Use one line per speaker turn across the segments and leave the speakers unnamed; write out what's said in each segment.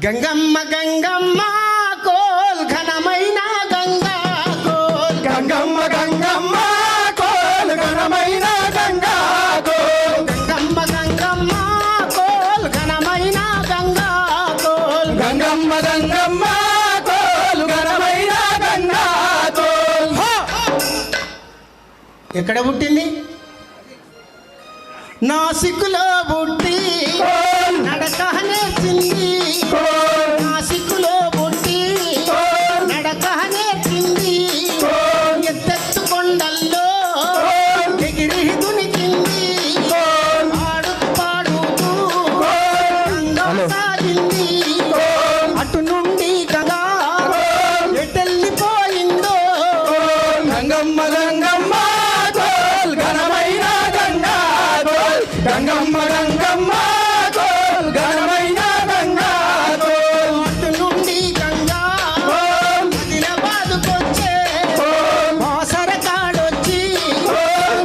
Gangamma Gangamma coal ఘనమైన Ganga coal
Gangamma Gangamma coal ఘనమైన Ganga coal
Gangamma Gangamma coal ఘనమైన గంగా కోల్
గంగమ్మ గంగమ్మ కోల్ ఘనమైన గంగా కోల్.
ఎక్కడ పుట్టింది? నాసిక్లో పుట్టి నడక నేర్చింది. నాసిక్లో పుట్టి నడక నేర్చింది. ఎత్తెత్తు కొండల్లో ఎగిరి దునికింది. పాడుతూ పాడుతూ గంగా సాగింది. అటు నుండి గంగా ఎటెళ్ళిపోయిందో.
గంగమ్మ గంగమ్మ కోల్ ఘనమైన గంగా కోల్ గంగమ్మ గంగమ్మ కోల్ ఘనమైన గంగా కోల్.
అటు నుండి గంగా ఆదిలాబాదుకొచ్చే బాసర కాడొచ్చి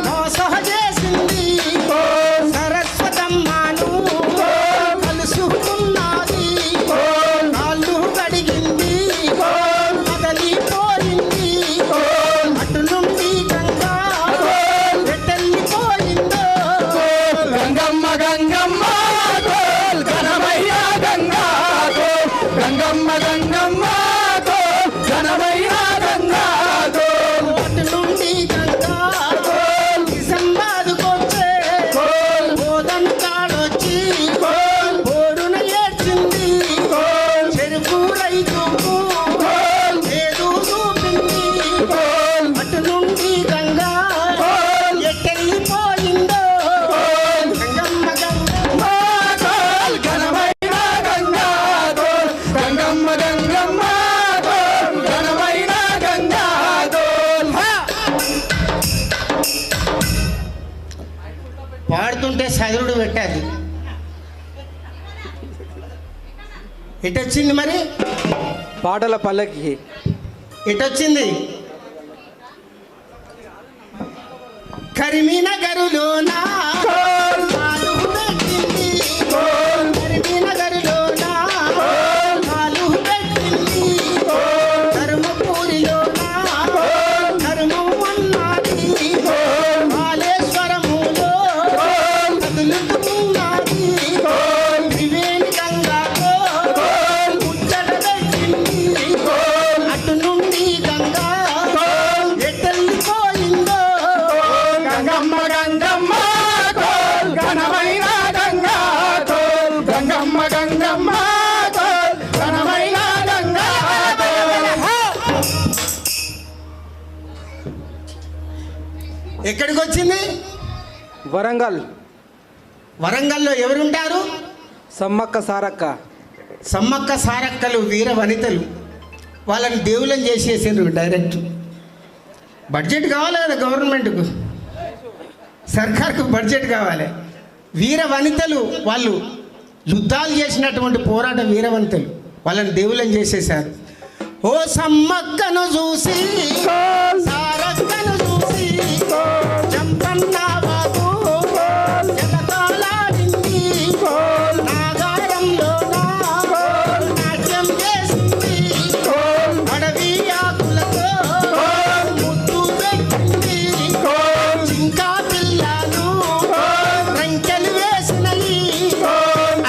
మోసహ చేసింది. సరస్వతమ్మను కలుసుకున్నది. కాళ్ళు కడిగింది. కదలిపోయింది. అటు నుండి గంగా ఎటెళ్ళిపోయిందో.
గంగమ్మ గంగమ్మ కోల్ ఘనమైన గంగా కోల్ గంగమ్మ గంగమ్మ కోల్ ఘనమైన గంగా కోల్.
అటు నుండి గంగా నిజామాబాదుకొచ్చే బోధన కాడొచ్చి బోరున ఏడ్చింది. చెరుకు రైతుకు ఏదో చూపింది. అటు నుండి గంగా ఎటెళ్ళిపోయిందో. గంగమ్మ గంగమ్మ
కోల్ ఘనమైన గంగా కోల్ గంగమ్మ గంగమ్మ కోల్ ఘనమైన గంగా కోల్.
పాడుతుంటే చదువుడు పెట్టాలి. ఎటొచ్చింది మరి?
పాటల పల్లకి
ఎటొచ్చింది? కరీంనగర్లోనా కాలు పెట్టింది. కరీంనగర్లోనా కాలు పెట్టింది. ధర్మపురిలోనా ధర్మం అన్నది. కాళేశ్వరములో కదులుతున్నది. త్రివేణి గంగాతో ముచ్చట పెట్టింది. అటు నుండి గంగా ఎటెళ్ళిపోయిందో.
గంగమ్మ గంగమ్మ కోల్ ఘనమైన గంగా కోల్ గంగమ్మ గంగమ్మ కోల్ ఘనమైన గంగా కోల్.
ఎక్కడికి వచ్చింది?
వరంగల్
వరంగల్లో ఎవరుంటారు?
సమ్మక్క సారక్క
సమ్మక్క సారక్కలు వీర వనితలు. వాళ్ళని దేవుళ్ళని చేసేసారు డైరెక్ట్. బడ్జెట్ కావాలి కదా గవర్నమెంట్కు, సర్కార్కు బడ్జెట్ కావాలి. వీర వనితలు వాళ్ళు యుద్ధాలు చేసినటువంటి పోరాట వీర వనితలు. వాళ్ళని దేవుళ్ళని చేసేసారు. ఓ సమ్మక్కను చూసి సారక్కను చూసి జంపన్న బాబు జలకాలాడింది. నాగారంలోన నాట్యం చేసింది. అడవి ఆకులతో ముద్దు పెట్టింది. ఇంకా పిల్లలు రంకెలు వేసినవి.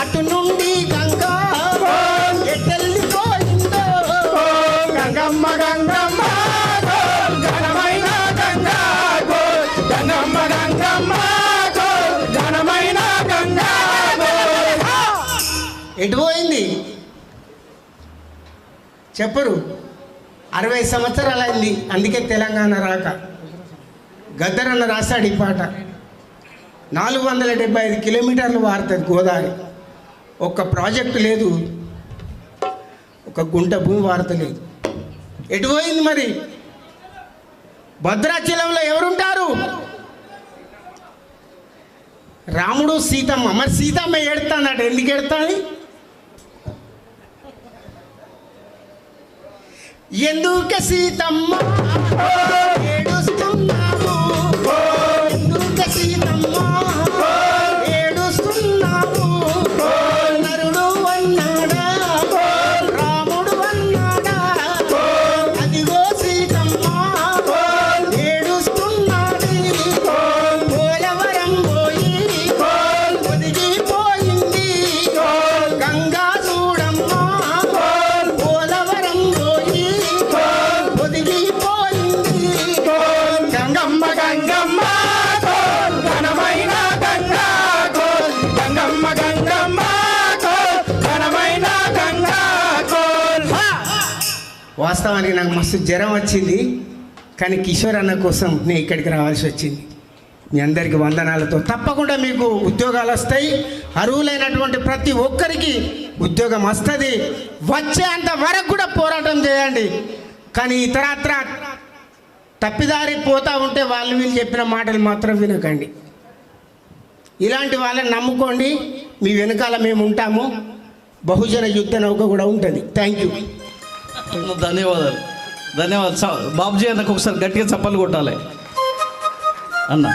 అటు నుండి గంగా ఎటెళ్ళిపోయిందో.
గంగమ్మ గంగమ్మ కోల్ ఘనమైన గంగా కోల్ గంగమ్మ గంగమ్మ కోల్ ఘనమైన గంగా కోల్.
ఎటు పోయింది చెప్పరు? 60 సంవత్సరాలైంది. అందుకే తెలంగాణ రాక. గద్దరన్న రాశాడు ఈ పాట. 475 కిలోమీటర్లు వారుతుంది గోదావరి. ఒక్క ప్రాజెక్టు లేదు, ఒక గుంట భూమి వారతలేదు. ఎటు పోయింది మరి? భద్రాచలంలో ఎవరుంటారు? రాముడు సీతమ్మ. మరి సీతమ్మ ఏడుతానట. ఎందుకు ఏడుతాది? ఎందుకు సీతమ్మ ఏడుస్తున్నావు? ఎందుకు సీతమ్మ ఏడుస్తున్నావు? నరుడు అన్నాడా వాస్తవానికి నాకు మస్తు జ్వరం వచ్చింది, కానీ కిషోర్ అన్న కోసం నేను ఇక్కడికి రావాల్సి వచ్చింది. మీ అందరికీ వందనాలతో తప్పకుండా మీకు ఉద్యోగాలు వస్తాయి. అర్హులైనటువంటి ప్రతి ఒక్కరికి ఉద్యోగం వస్తుంది. వచ్చేంత వరకు కూడా పోరాటం చేయండి. కానీ ఇతరత్ర తప్పిదారి పోతూ ఉంటే వాళ్ళు వీళ్ళు చెప్పిన మాటలు మాత్రం వినకండి. ఇలాంటి వాళ్ళని నమ్ముకోండి. మీ వెనకాల మేము ఉంటాము. బహుజన యుద్ధ నౌక కూడా ఉంటుంది. Thank you.
ధన్యవాదాలు. ధన్యవాదాలు. బాబుజీ అన్నకు ఒకసారి గట్టిగా చప్పలు కొట్టాలి అన్న.